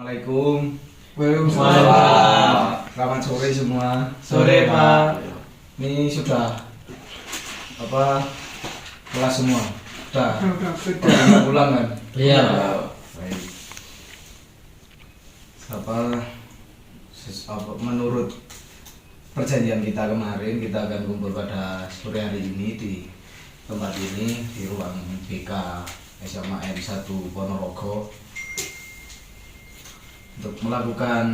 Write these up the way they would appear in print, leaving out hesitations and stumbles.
Assalamualaikum. Waalaikumsalam. Selamat sore semua. Sore, Pak. Ini sudah kelas semua? Sudah pulang kan? Iya. Baik. Menurut perjanjian kita kemarin, kita akan kumpul pada sore hari ini di tempat ini, di ruang BK SMA N1 Ponorogo, untuk melakukan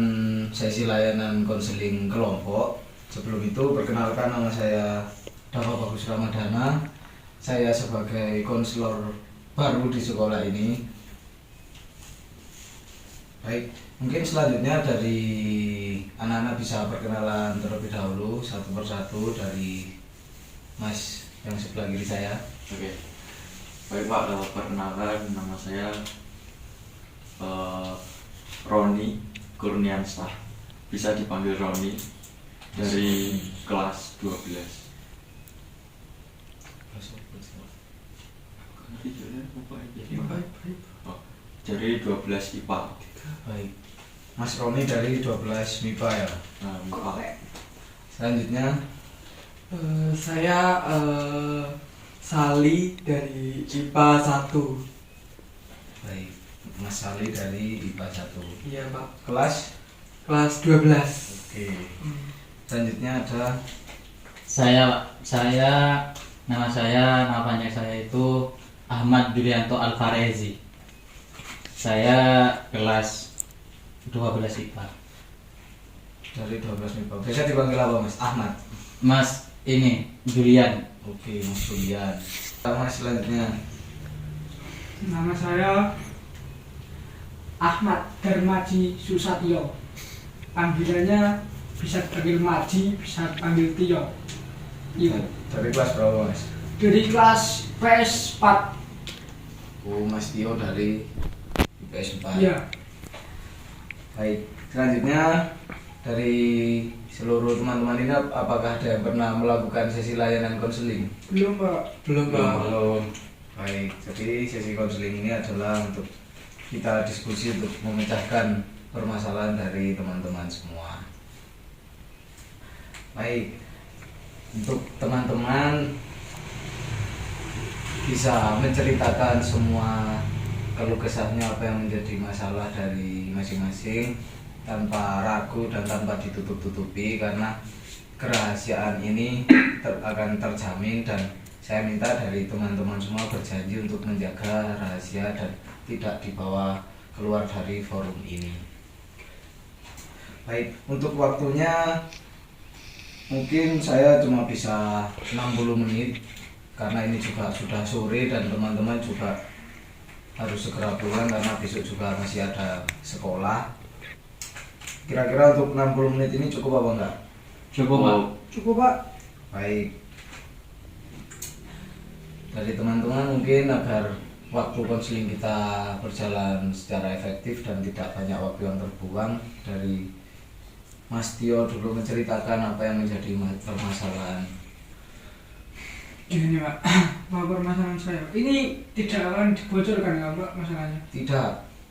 sesi layanan konseling kelompok. Sebelum itu, perkenalkan, nama saya Dafa Bagus Ramadana. Saya sebagai konselor baru di sekolah ini. Baik, mungkin selanjutnya dari anak-anak bisa perkenalan terlebih dahulu satu persatu dari Mas yang sebelah kiri saya. Oke. Baik Pak, perkenalkan nama saya Roni Kurniansah. Bisa dipanggil Roni, dari kelas 12. Oh, dari 12 IPA. Baik, Mas Roni dari 12 MIPA ya. MIPA. Selanjutnya Saya Sali dari IPA 1. baik, Mas Sali dari IPA 1. Iya Pak. Kelas 12. Oke. Selanjutnya ada Nama panjang saya itu Ahmad Julianto Alvarezi. Saya kelas 12 IPA. dari 12 MIPA. Biasa dipanggil apa Mas? Ahmad. Mas ini Julian. Oke, Mas Julian. Mas selanjutnya Nama saya Ahmad Darmaji Susatyo. Panggilannya bisa dipanggil Maji, bisa dipanggil Tio. Iya. dari kelas berapa Mas? Dari kelas PS 4. Oh, Mas Tio dari IPS 4. Iya. Baik, selanjutnya dari seluruh teman-teman ini, apakah ada yang pernah melakukan sesi layanan konseling? Belum Pak. Belum. Baik, jadi sesi konseling ini adalah untuk kita diskusi untuk memecahkan permasalahan dari teman-teman semua. Baik, untuk teman-teman bisa menceritakan semua keluh kesahnya, apa yang menjadi masalah dari masing-masing, tanpa ragu dan tanpa ditutup-tutupi, karena kerahasiaan ini akan terjamin, dan saya minta dari teman-teman semua berjanji untuk menjaga rahasia dan tidak dibawa keluar dari forum ini. Baik, untuk waktunya mungkin saya cuma bisa 60 menit karena ini juga sudah sore dan teman-teman juga harus segera pulang karena besok juga masih ada sekolah. Kira-kira untuk 60 menit ini cukup apa enggak? Cukup Pak. Cukup Pak. Baik. Dari teman-teman mungkin agar waktu konseling kita berjalan secara efektif dan tidak banyak waktu yang terbuang, dari Mas Tio dulu menceritakan apa yang menjadi permasalahan. Gini Pak, permasalahan saya. Ini tidak akan dibocorkan ya Pak masalahnya? Tidak.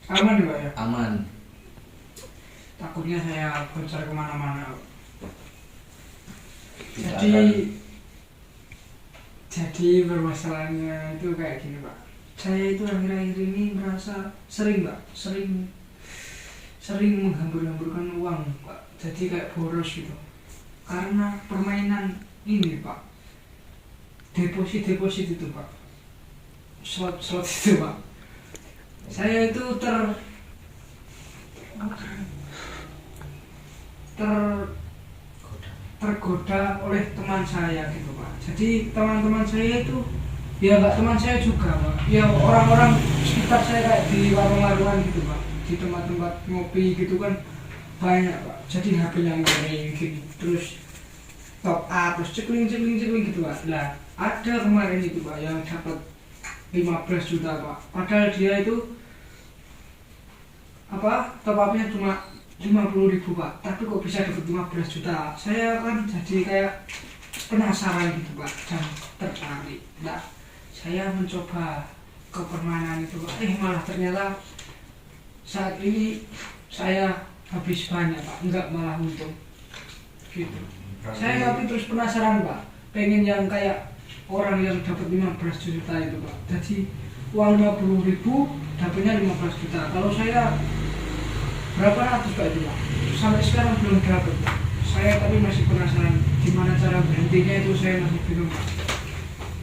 Aman ya Pak ya? Aman. Takutnya saya bocor kemana-mana. Tidak Jadi permasalahannya itu kayak gini Pak. Saya itu akhir-akhir ini merasa sering menghambur-hamburkan uang Pak. Jadi kayak boros gitu. Karena permainan ini Pak. Deposit itu Pak. Slot itu Pak. Saya itu tergoda oleh teman saya gitu Pak. Jadi teman-teman saya itu ya nggak teman saya juga Pak. Ya orang-orang sekitar saya kayak di warung-warungan gitu Pak. Di tempat-tempat ngopi gitu kan banyak Pak. Jadi HP-nya ngering gitu. Terus top up, terus cekling gitu Pak. Nah ada kemarin itu Pak yang dapat 15 juta Pak. Padahal dia itu top up-nya cuma 50.000 Pak, tapi kok bisa dapat 15 juta? Saya kan jadi kayak penasaran gitu Pak, dan tertarik. Nah, saya mencoba ke permainan itu Pak, malah ternyata saat ini saya habis banyak pak, enggak malah untung gitu. Saya tapi terus penasaran pak, pengen yang kayak orang yang dapat 15 juta itu pak, jadi uang 50.000 dapatnya 15 juta. Kalau saya berapa ratus pak itu pak, sampai sekarang belum dapat pak. Saya tapi masih penasaran gimana cara berhentinya, itu saya masih bingung pak.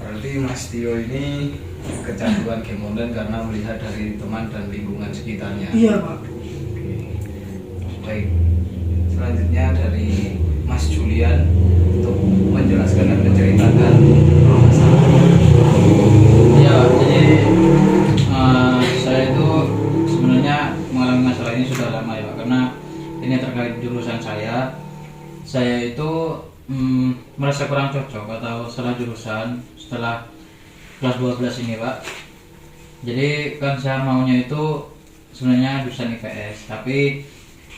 Berarti Mas Tio ini kecanduan game online karena melihat dari teman dan lingkungan sekitarnya. Iya pak. Oke. Baik. Selanjutnya dari Mas Julian untuk menjelaskan dan menceritakan permasalahan. Ya, jadi saya itu sebenarnya mengalami masalah ini sudah lama ya Pak, karena ini terkait jurusan saya. Saya itu merasa kurang cocok atau salah jurusan setelah kelas 12 ini Pak. Jadi kan saya maunya itu sebenarnya jurusan IPS, tapi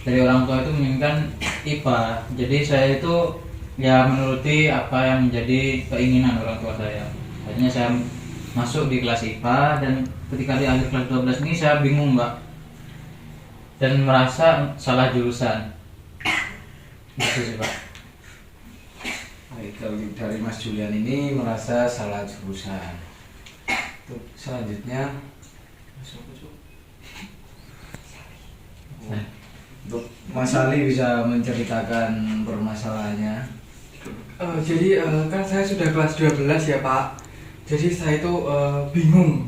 dari orang tua itu menginginkan IPA. Jadi saya itu ya menuruti apa yang menjadi keinginan orang tua saya. Akhirnya saya masuk di kelas IPA, dan ketika di akhir kelas 12 ini saya bingung Mbak, dan merasa salah jurusan. Gitu sih Pak. Baik, dari Mas Julian ini merasa salah jurusan. Untuk selanjutnya untuk Mas Ali bisa menceritakan permasalahannya. Jadi kan saya sudah kelas 12 ya Pak. Jadi saya itu bingung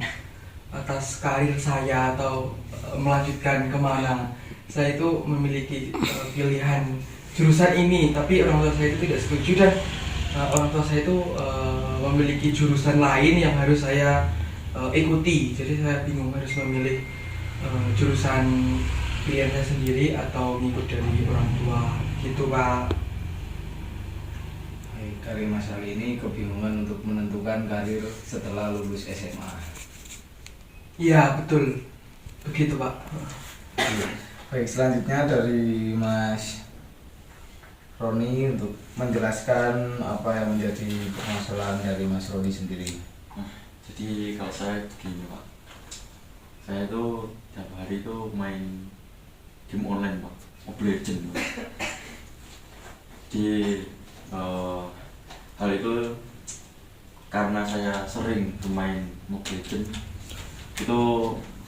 atas karir saya atau melanjutkan kemana. Saya itu memiliki pilihan jurusan ini, tapi orang tua saya itu tidak setuju, dan orang tua saya itu memiliki jurusan lain yang harus saya ikuti. Jadi saya bingung harus memilih jurusan pilihan saya sendiri atau ngikut dari orang tua gitu Pak. Baik, dari Mas Ali ini kebingungan untuk menentukan karir setelah lulus SMA. Iya betul, begitu Pak. Baik, selanjutnya dari Mas Roni untuk menjelaskan apa yang menjadi permasalahan dari Mas Roni sendiri. Jadi kalau saya begini Pak, saya itu tiap hari itu main game online Pak, Mobile Legends Pak. Di hal itu karena saya sering bermain Mobile Legends, itu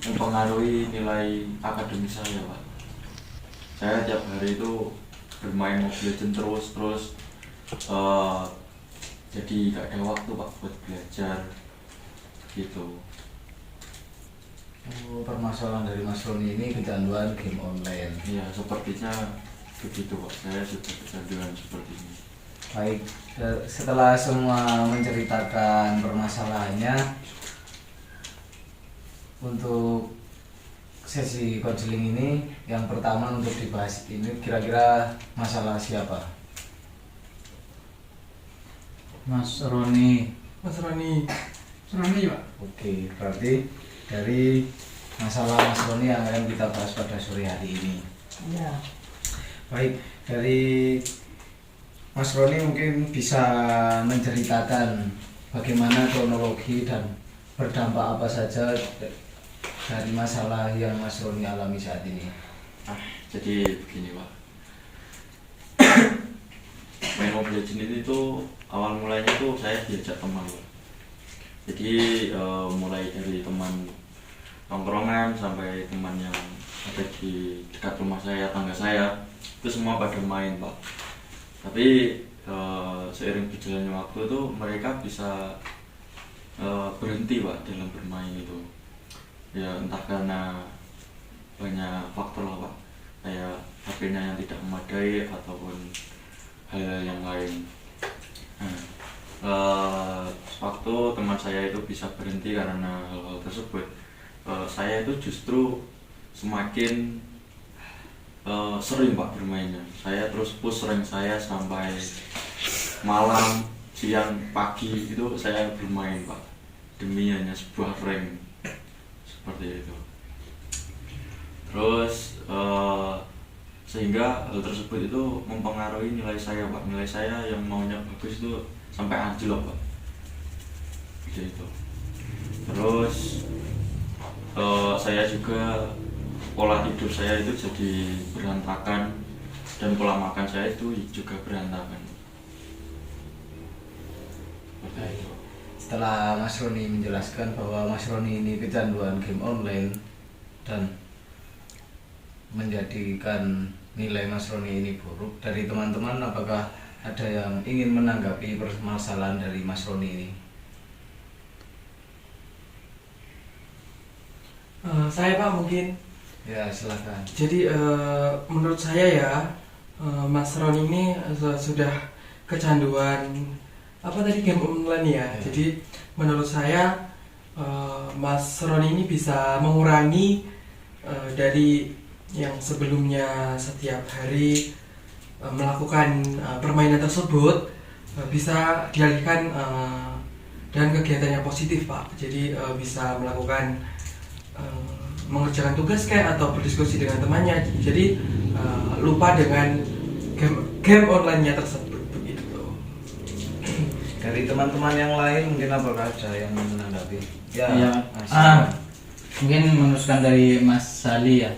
mempengaruhi nilai akademis saya Pak. Saya tiap hari itu bermain Mobile Legends terus jadi gak ada waktu Pak buat belajar gitu. Oh, permasalahan dari Mas Roni ini kecanduan game online. Iya, sepertinya begitu Pak, saya sudah kecanduan seperti ini. Baik, setelah semua menceritakan permasalahannya, untuk sesi konseling ini yang pertama untuk dibahas ini kira-kira masalah siapa? Mas Roni. Mas Roni. Roni pak. Oke, berarti dari masalah Mas Roni yang akan kita bahas pada sore hari ini. Iya. Baik, dari Mas Roni mungkin bisa menceritakan bagaimana kronologi dan berdampak apa saja dari masalah yang Mas Roni alami saat ini. Jadi begini Pak, main Mobile Legends ini tuh awal mulanya tuh saya diajak teman Pak. Jadi mulai dari teman tongkrongan sampai teman yang ada di dekat rumah saya, tangga saya, itu semua pada main Pak. Tapi seiring berjalannya waktu itu mereka bisa berhenti Pak dalam bermain itu. Ya entah karena banyak faktor lah Pak, kayak HP-nya yang tidak memadai ataupun hal-hal yang lain. Waktu teman saya itu bisa berhenti karena hal-hal tersebut, saya itu justru semakin sering Pak bermainnya. Saya terus push rank saya sampai malam, siang, pagi itu saya bermain Pak, demi hanya sebuah rank seperti itu. Terus sehingga hal tersebut itu mempengaruhi nilai saya Pak. Nilai saya yang maunya bagus itu sampai anjlok Pak, gitu. Terus saya juga pola tidur saya itu jadi berantakan dan pola makan saya itu juga berantakan. Setelah Mas Roni menjelaskan bahwa Mas Roni ini kecanduan game online dan menjadikan nilai Mas Roni ini buruk, dari teman-teman apakah ada yang ingin menanggapi permasalahan dari Mas Roni ini? Saya Pak mungkin. Ya, silakan. Jadi menurut saya ya, Mas Ron ini sudah kecanduan apa tadi, game online ya. Jadi menurut saya Mas Ron ini bisa mengurangi dari yang sebelumnya setiap hari melakukan permainan tersebut, bisa dialihkan dengan kegiatan yang positif Pak. Jadi bisa melakukan mengerjakan tugas kayak atau berdiskusi dengan temannya. Jadi lupa dengan game online-nya tersebut begitu. Dari teman-teman yang lain mungkin apakah ada yang menanggapi? Ya, Ya, Mas. mungkin meneruskan dari Mas Sali ya.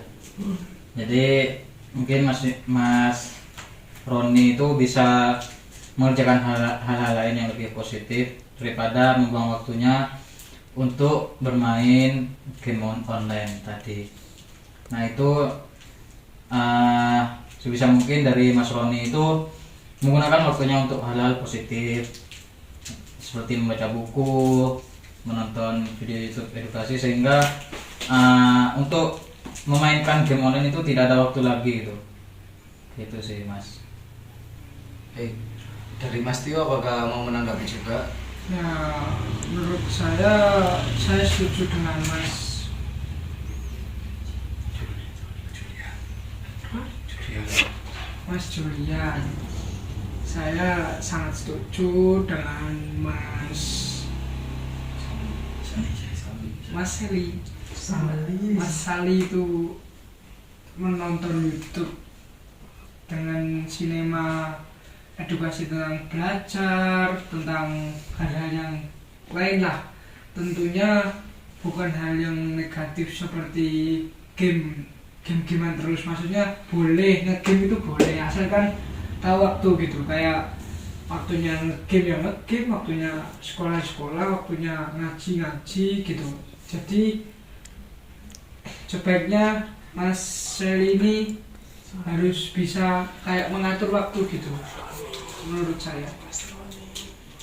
Jadi mungkin Mas Roni itu bisa mengerjakan hal-hal lain yang lebih positif daripada membuang waktunya untuk bermain game online tadi. Nah itu sebisa mungkin dari Mas Roni itu menggunakan waktunya untuk hal-hal positif seperti membaca buku, menonton video YouTube edukasi, sehingga untuk memainkan game online itu tidak ada waktu lagi gitu. Gitu sih Mas. Dari Mas Tio apakah mau menanggapi juga? Ya, menurut saya setuju dengan Mas Julian. Saya sangat setuju dengan Mas Sali. Mas Sali itu menonton YouTube dengan sinema edukasi tentang belajar, tentang hal-hal yang lain lah. Tentunya bukan hal yang negatif seperti game-gamean terus. Maksudnya boleh, nge-game itu boleh, asalkan tahu waktu gitu. Kayak waktunya nge-game ya nge-game, waktunya sekolah-sekolah, waktunya ngaji-ngaji gitu. Jadi sebaiknya Mas Seli ini harus bisa kayak mengatur waktu gitu, menurut saya.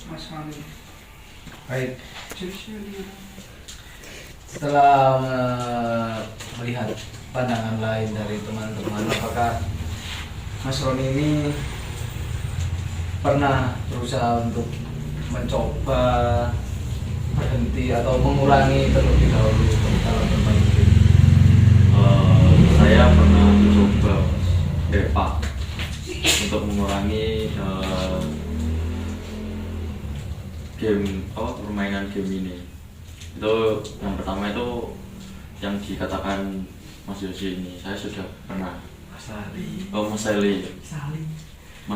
Mas Roni. Baik. Setelah melihat pandangan lain dari teman-teman, apakah Mas Roni ini pernah berusaha untuk mencoba berhenti atau mengurangi terlebih dahulu dalam bermain game? Saya pernah mencoba Pak untuk mengurangi permainan game ini. Itu yang pertama itu yang dikatakan Mas Yosi ini, saya sudah pernah. Mas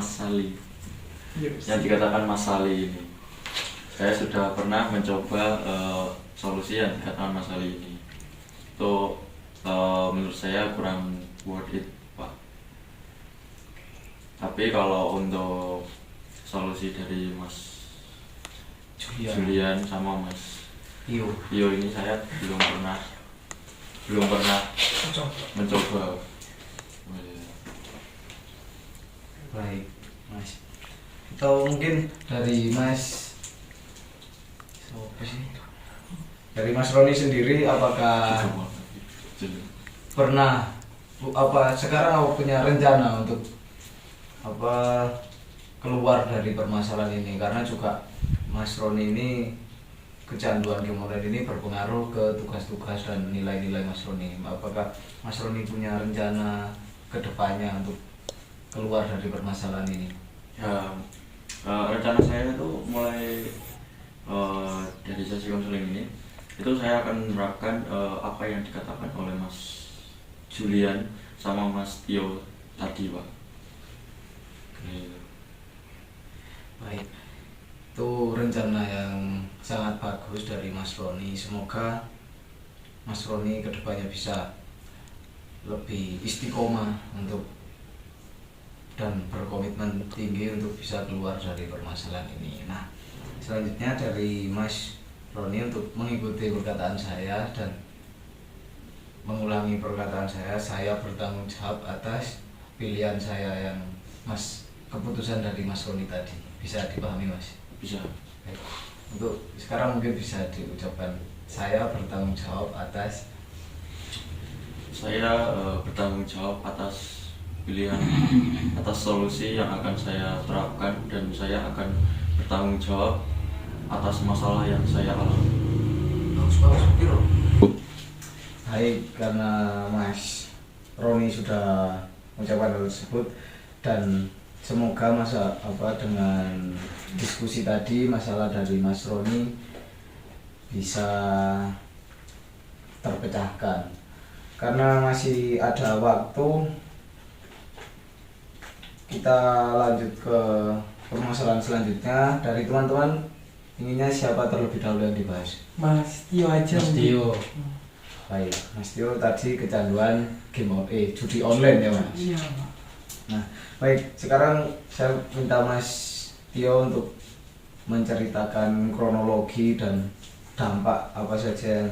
Sali. Yang dikatakan Mas Sali ini, saya sudah pernah mencoba solusi yang dikatakan Mas Sali ini. Itu menurut saya kurang worth it Pak. Tapi kalau untuk solusi dari Mas Julian sama Mas Tio ini saya belum pernah mencoba. Baik, Mas. Atau mungkin dari Mas dari Mas Roni sendiri, apakah pernah sekarang punya rencana untuk keluar dari permasalahan ini? Karena juga Mas Roni ini kecanduan game online ini berpengaruh ke tugas-tugas dan nilai-nilai Mas Roni. Apakah Mas Roni punya rencana ke depannya untuk keluar dari permasalahan ini? Ya, rencana saya itu mulai dari sesi konseling ini, itu saya akan menerapkan apa yang dikatakan oleh Mas Julian sama Mas Tio tadi Pak. Baik, itu rencana yang sangat bagus dari Mas Roni. Semoga Mas Roni kedepannya bisa lebih istiqomah untuk dan berkomitmen tinggi untuk bisa keluar dari permasalahan ini. Nah, selanjutnya dari Mas Roni untuk mengikuti perkataan saya dan mengulangi perkataan saya bertanggung jawab atas pilihan saya yang keputusan dari Mas Roni tadi. Bisa dipahami, Mas? Bisa. Baik. Untuk sekarang mungkin bisa diucapkan, saya bertanggung jawab atas. Saya bertanggung jawab atas pilihan, atas solusi yang akan saya terapkan, dan saya akan bertanggung jawab atas masalah yang saya alami. Baik, karena Mas Roni sudah mengucapkan hal tersebut, dan semoga dengan diskusi tadi masalah dari Mas Roni bisa terpecahkan. Karena masih ada waktu, kita lanjut ke permasalahan selanjutnya. Dari teman-teman, inginnya siapa terlebih dahulu yang dibahas? Mas Tio aja. Mas Tio. Baik, Mas Tio tadi kecanduan judi online ya, Mas? Iya Pak. Nah, baik, sekarang saya minta Mas Tio untuk menceritakan kronologi dan dampak apa saja yang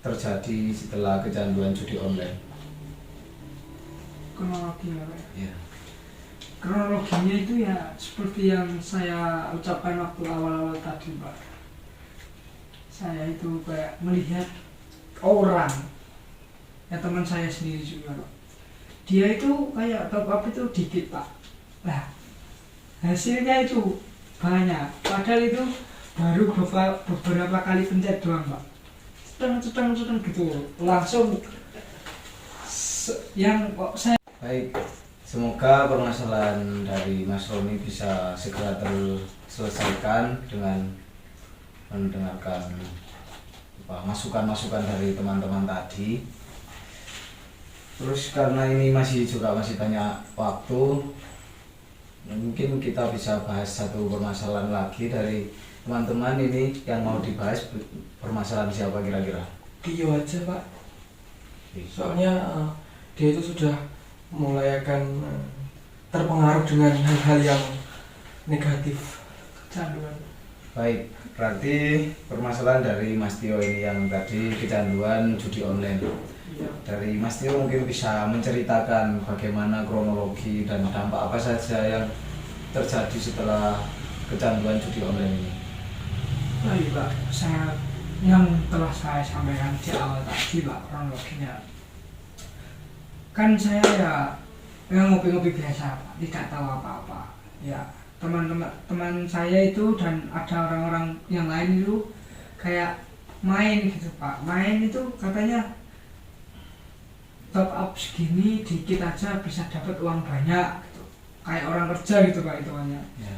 terjadi setelah kecanduan judi online. Kronologinya Pak. Ya. Kronologinya itu ya seperti yang saya ucapkan waktu awal-awal tadi Pak. Saya itu kayak melihat orang, ya teman saya sendiri juga Pak. Dia itu kayak top up itu dikit Pak. Nah, hasilnya itu banyak. Padahal itu baru beberapa kali pencet doang Pak. Ceteng gitu. Langsung yang kok saya. Baik, semoga permasalahan dari Mas Roni bisa segera terselesaikan dengan mendengarkan masukan-masukan dari teman-teman tadi. Terus karena ini masih banyak waktu, mungkin kita bisa bahas satu permasalahan lagi dari teman-teman. Ini yang mau dibahas permasalahan siapa kira-kira? Tio aja Pak. Soalnya dia itu sudah mulai akan terpengaruh dengan hal-hal yang negatif. Kecanduan. Baik, berarti permasalahan dari Mas Tio ini yang tadi kecanduan judi online. Iya. Dari Mas Tio mungkin bisa menceritakan bagaimana kronologi dan dampak apa saja yang terjadi setelah kecanduan judi online ini. Baik Pak, yang telah saya sampaikan di awal tadi Pak, kronologinya. Kan saya ya ngopi-ngopi biasa Pak, tidak tahu apa-apa. Ya, teman saya itu dan ada orang-orang yang lain itu kayak main gitu Pak. Main itu katanya top up segini dikit aja bisa dapat uang banyak gitu. Kayak orang kerja gitu Pak hitungannya. Ya.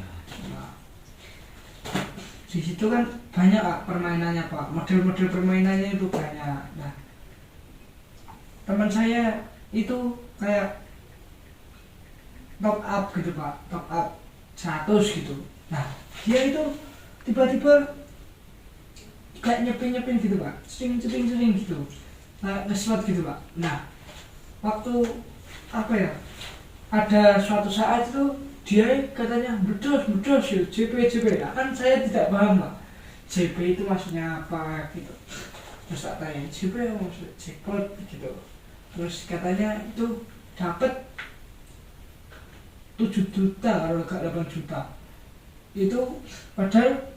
Nah, di situ kan banyak Pak permainannya Pak, model-model permainannya itu banyak. Nah, teman saya itu kayak top up gitu Pak, top up 100 gitu. Nah, dia itu tiba-tiba kayak nyepin gitu Pak, sering gitu. Nah, nge-slot gitu Pak. Nah, waktu ada suatu saat itu dia katanya bedos ya, JP. Nah, kan saya tidak paham Pak, JP itu maksudnya apa gitu. Terus tak tanya, JP maksud jackpot gitu. Terus katanya itu dapat 7 juta kalau nggak 8 juta. Itu padahal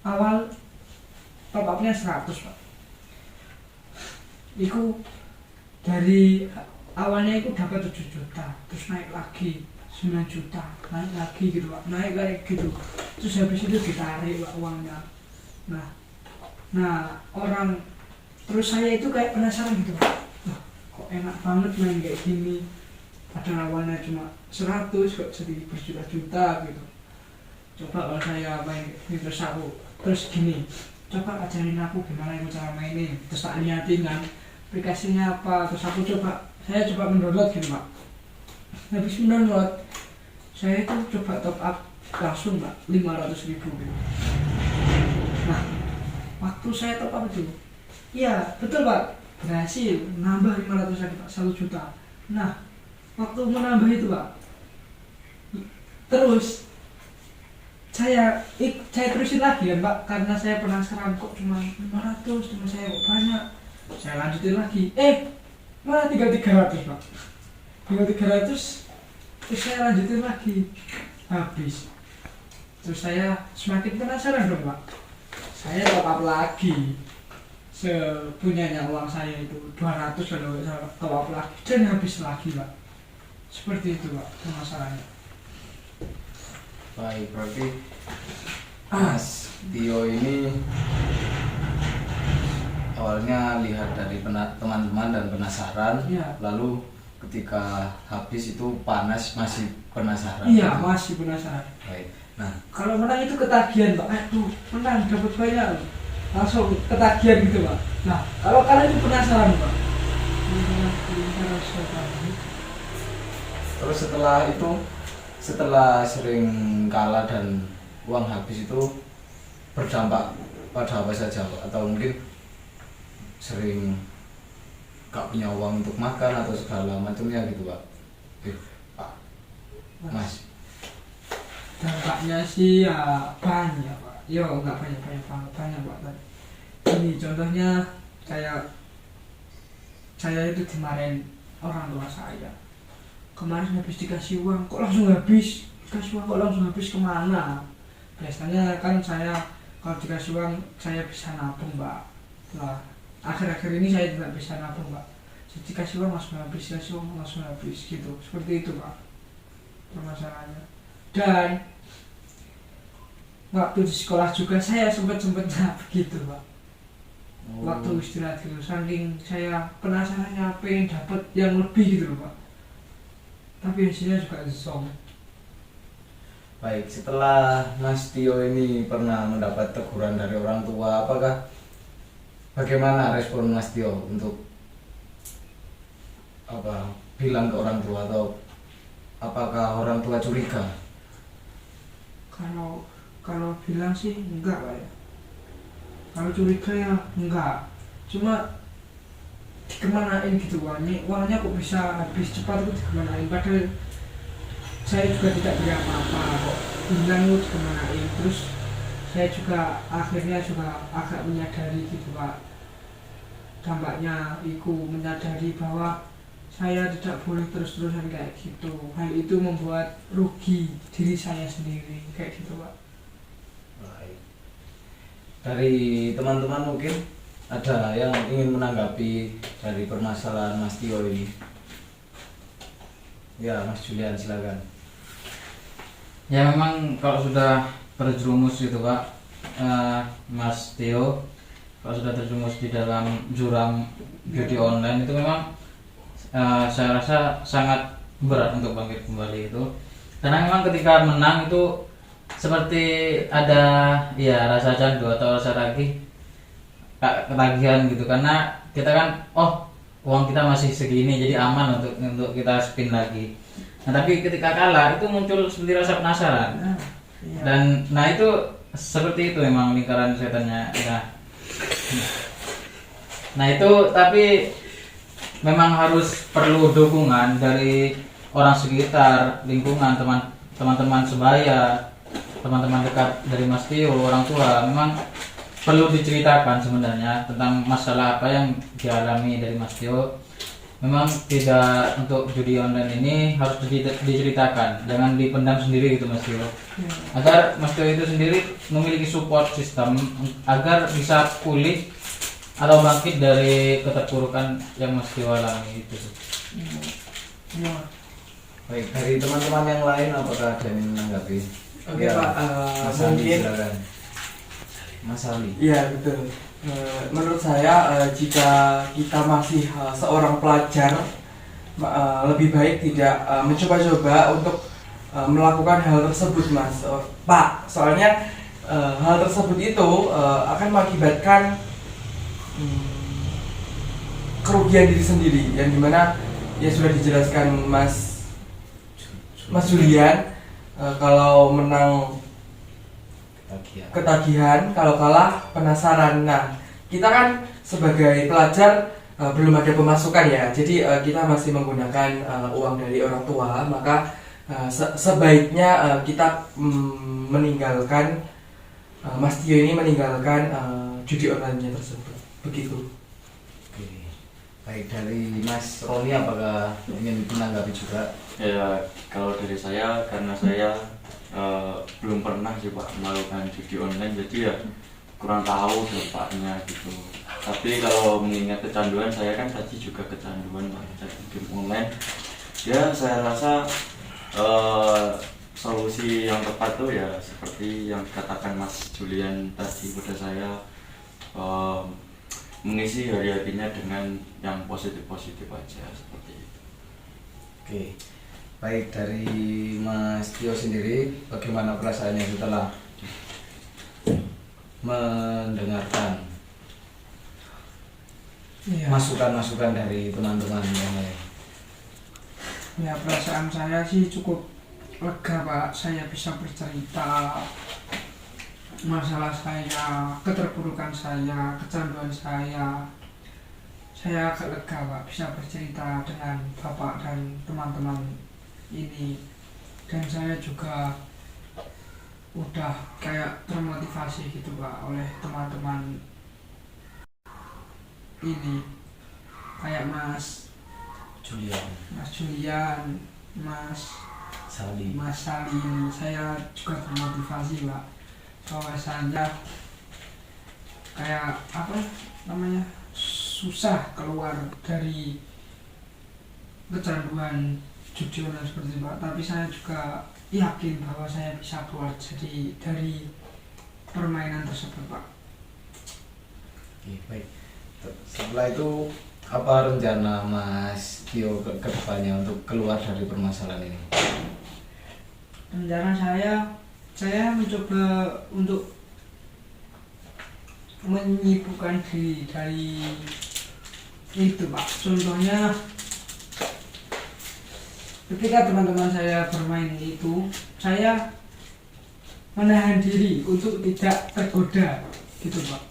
awal top up-nya 100 Pak. Itu dari awalnya itu dapat 7 juta, terus naik lagi 9 juta, naik lagi gitu Pak, naik lagi gitu. Terus habis itu ditarik Pak uangnya. Nah orang, terus saya itu kayak penasaran gitu Pak. Wah, kok enak banget main kayak gini. Padahal awalnya cuma 100 kok jadi berjuta-juta gitu. Coba kalau saya main ini terus gini, coba ajarin aku gimana itu cara mainin. Terus tak liatin kan aplikasinya apa, terus saya coba mendownload gitu Pak. Habis mendownload, saya itu coba top up langsung Pak 500.000 gitu. Nah, waktu saya top up itu, iya betul Pak, berhasil nambah 500 lagi Pak, 1 juta. Nah waktu menambah itu Pak, terus saya terusin lagi kan Pak, karena saya penasaran kok cuma 500, cuma saya kok banyak. Saya lanjutin lagi, malah tinggal 300 Pak, tinggal 300. Terus saya lanjutin lagi, habis. Terus saya semakin penasaran dong Pak, saya top up lagi sepunyanya uang saya itu 200 kalau saya top up lagi dan habis lagi Pak. Seperti itu Pak permasalahannya. Baik, berarti Mas Tio ini awalnya lihat dari teman-teman dan penasaran, Iya. lalu ketika habis itu panas masih penasaran. Iya masih penasaran. Baik. Nah, Kalau menang itu ketagihan Pak, aduh menang dapat banyak, langsung ketagihan gitu Pak. Nah kalau kalian itu penasaran Pak, terus setelah itu, setelah sering kalah dan uang habis itu berdampak pada apa saja Pak? Atau mungkin sering gak punya uang untuk makan atau segala macamnya gitu Pak? Pak Mas. dampaknya sih ya banyak Pak, nggak banyak Pak. Ini contohnya saya itu dimarahin orang tua saya. Kemarin habis dikasih uang kok langsung habis, kemana? Biasanya kan saya kalau dikasih uang saya bisa nabung Pak. Lah akhir-akhir ini saya tidak bisa nabung Pak. Jadi kasih uang langsung habis gitu. Seperti itu Pak permasalahannya. Dan waktu di sekolah juga saya sempetnya begitu Pak. Waktu istirahat gitu, saking saya penasarannya pengen dapat yang lebih gitu loh Pak. Tapi hasilnya juga zong. Baik, setelah Mas Tio ini pernah mendapat teguran dari orang tua, bagaimana respon Mas Tio untuk bilang ke orang tua, atau apakah orang tua curiga? Kalau bilang sih enggak Pak ya. Kalau curiga ya enggak. Cuma dikemanain gitu uangnya kok bisa habis cepat itu dikemanain, padahal saya juga tidak beri apa-apa kok bilang itu dikemanain. Terus saya juga akhirnya juga agak menyadari gitu Pak, dampaknya menyadari bahwa saya tidak boleh terus-terusan kayak gitu. Hal itu membuat rugi diri saya sendiri kayak gitu Pak. Baik. Dari teman-teman mungkin ada yang ingin menanggapi dari permasalahan Mas Tio ini? Ya, Mas Julian silakan. Ya memang kalau sudah terjerumus gitu Pak, Mas Tio, kalau sudah terjerumus di dalam jurang judi online itu memang saya rasa sangat berat untuk bangkit kembali itu. Karena memang ketika menang itu seperti ada ya rasa candu atau rasa ketagihan gitu, karena kita kan uang kita masih segini jadi aman untuk kita spin lagi. Nah tapi ketika kalah itu muncul seperti rasa penasaran. Iya. Dan itu seperti itu memang lingkaran setannya. Nah itu tapi memang harus perlu dukungan dari orang sekitar, lingkungan, teman-teman sebaya, teman-teman dekat dari Mas Tio, orang tua. Memang perlu diceritakan sebenarnya tentang masalah apa yang dialami dari Mas Tio. Memang tidak, untuk judi online ini harus diceritakan, jangan dipendam sendiri gitu Mas Tio. Agar Mas Tio itu sendiri memiliki support system agar bisa pulih atau bangkit dari keterpurukan yang Mas Tio alami itu. Ya. Baik, dari teman-teman yang lain apakah ada yang menanggapi? Oke, Pak, Mas Ali, mungkin silakan. Mas Ali. iya betul. Menurut saya jika kita masih seorang pelajar, lebih baik tidak mencoba-coba untuk melakukan hal tersebut Mas Pak. Soalnya hal tersebut itu akan mengakibatkan kerugian diri sendiri, yang dimana ya sudah dijelaskan Mas Julian, kalau menang ketagihan, kalau kalah penasaran. Nah kita kan sebagai pelajar belum ada pemasukan ya, jadi kita masih menggunakan uang dari orang tua, maka sebaiknya kita meninggalkan Mas Tio ini meninggalkan judi online-nya tersebut, begitu. Oke. Baik, dari Mas Roni apakah ingin menanggapi juga? Ya kalau dari saya, karena saya belum pernah sih Pak melakukan judi online, jadi ya kurang tahu dampaknya gitu. Tapi kalau mengingat kecanduan, saya kan tadi juga kecanduan Pak jadi game online. Ya saya rasa solusi yang tepat tuh ya seperti yang dikatakan Mas Julian tadi pada saya, mengisi hari-harinya dengan yang positif-positif aja seperti itu. Oke. Baik, dari Mas Tio sendiri bagaimana perasaannya setelah mendengarkan Iya. masukan-masukan dari teman-teman yang lain? Ya, perasaan saya sih cukup lega Pak, saya bisa bercerita masalah saya, keterpurukan saya, kecanduan saya agak lega Pak, bisa bercerita dengan Bapak dan teman-teman ini, dan saya juga udah kayak termotivasi gitu Pak oleh teman-teman ini, kayak Mas Julian, Julian, Mas Sali. Salim, saya juga termotivasi Pak, bahwasanya kayak apa namanya, susah keluar dari kecanduan judi online seperti itu Pak, tapi saya juga yakin bahwa saya bisa keluar dari permainan tersebut Pak. Oke, baik. Setelah itu apa rencana Mas Tio ke depannya untuk keluar dari permasalahan ini? Rencana saya mencoba untuk menyibukkan diri dari itu Pak. Contohnya ketika teman-teman saya bermain itu, saya menahan diri untuk tidak tergoda gitu Pak.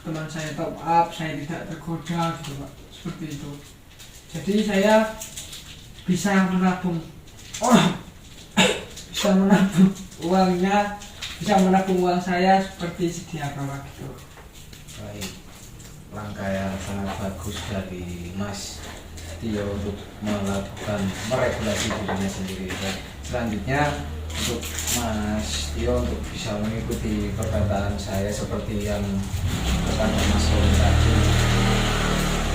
Teman saya top up, saya tidak tergoda gitu Pak, seperti itu. Jadi saya bisa menabung bisa menabung uang saya seperti sedia kala gitu. Baik, langkah yang sangat bagus dari Mas Tio untuk melakukan meregulasi dirinya sendiri. Dan selanjutnya untuk Mas Tio untuk bisa mengikuti perkataan saya seperti yang kepada Mas Roni tadi,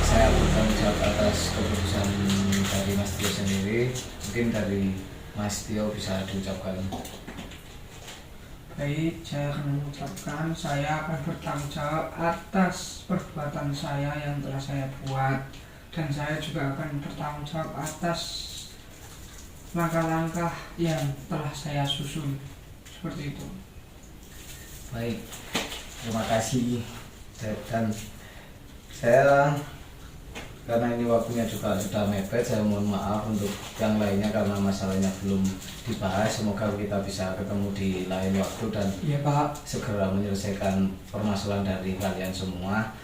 saya bertanggung jawab atas keputusan dari Mas Tio sendiri. Mungkin dari Mas Tio bisa diucapkan. Baik, saya akan mengucapkan saya akan bertanggung jawab atas perbuatan saya yang telah saya buat, dan saya juga akan bertanggung jawab atas langkah-langkah yang telah saya susun, seperti itu. Baik, terima kasih. Dan saya karena ini waktunya juga sudah mepet, saya mohon maaf untuk yang lainnya karena masalahnya belum dibahas. Semoga kita bisa ketemu di lain waktu dan Iya Pak. segera menyelesaikan permasalahan dari kalian semua.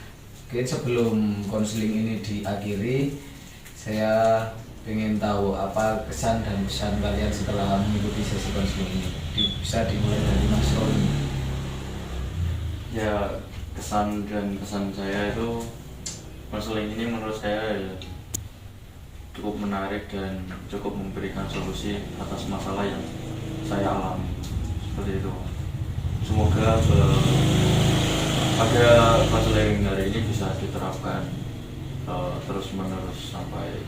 Mungkin sebelum konseling ini diakhiri, saya ingin tahu apa kesan dan pesan kalian setelah mengikuti sesi konseling ini. Bisa dimulai dari Mas Roni. Ya kesan dan pesan saya itu, konseling ini menurut saya ya cukup menarik dan cukup memberikan solusi atas masalah yang saya alami seperti itu. Semoga pada konseling hari ini bisa diterapkan terus menerus sampai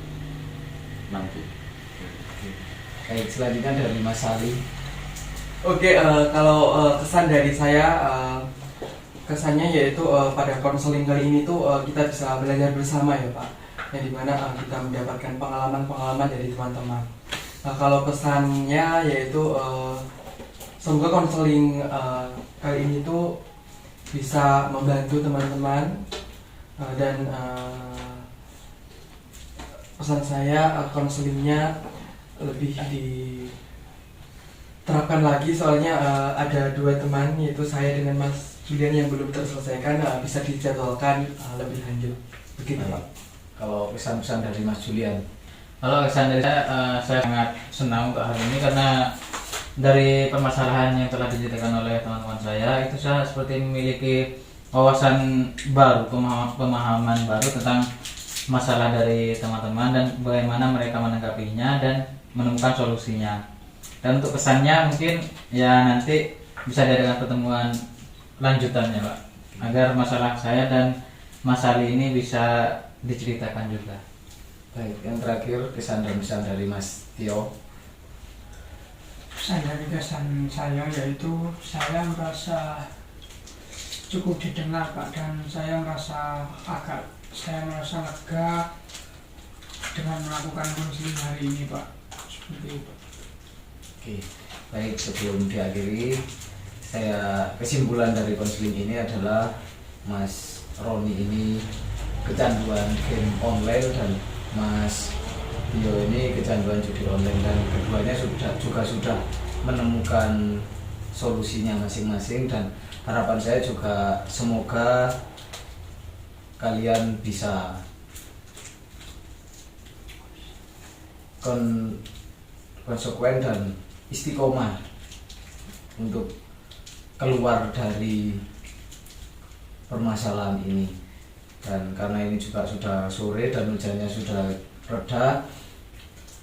nanti. Baik, selanjutnya dari Mas Sali. Oke, kalau kesan dari saya, kesannya yaitu pada konseling kali ini tuh kita bisa belajar bersama ya Pak, yang dimana kita mendapatkan pengalaman-pengalaman dari teman-teman. Kalau pesannya yaitu semoga konseling kali ini tuh bisa membantu teman-teman, dan pesan saya konselingnya lebih diterapkan lagi, soalnya ada dua teman yaitu saya dengan Mas Julian yang belum terselesaikan bisa dijadwalkan lebih lanjut. Begitu Pak. Kalau pesan-pesan dari Mas Julian. Kalau kesan dari saya sangat senang untuk hari ini karena dari permasalahan yang telah diceritakan oleh teman-teman saya itu saya seperti memiliki wawasan baru, pemahaman baru tentang masalah dari teman-teman dan bagaimana mereka menanggapinya dan menemukan solusinya. Dan untuk kesannya mungkin ya nanti bisa diadakan pertemuan lanjutannya Pak, agar masalah saya dan Mas Ali ini bisa diceritakan juga. Baik, yang terakhir kesan dan pesan dari Mas Tio. Pesan dari kesan saya yaitu saya merasa cukup didengar Pak, dan saya merasa lega dengan melakukan konseling hari ini Pak. Seperti itu. Oke, baik, sebelum diakhiri, kesimpulan dari konseling ini adalah Mas Roni ini kecanduan game online dan Mas Tio ini kecanduan judi online, dan keduanya sudah menemukan solusinya masing-masing, dan harapan saya juga semoga kalian bisa konsekuen dan istiqomah untuk keluar dari permasalahan ini. Dan karena ini juga sudah sore dan hujannya sudah reda,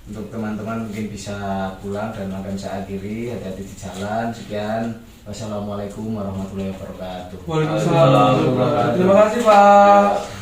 untuk teman-teman mungkin bisa pulang dan akan saya akhiri. Hati-hati di jalan. Sekian, wassalamualaikum warahmatullahi wabarakatuh. Waalaikumsalam. Terima kasih Pak.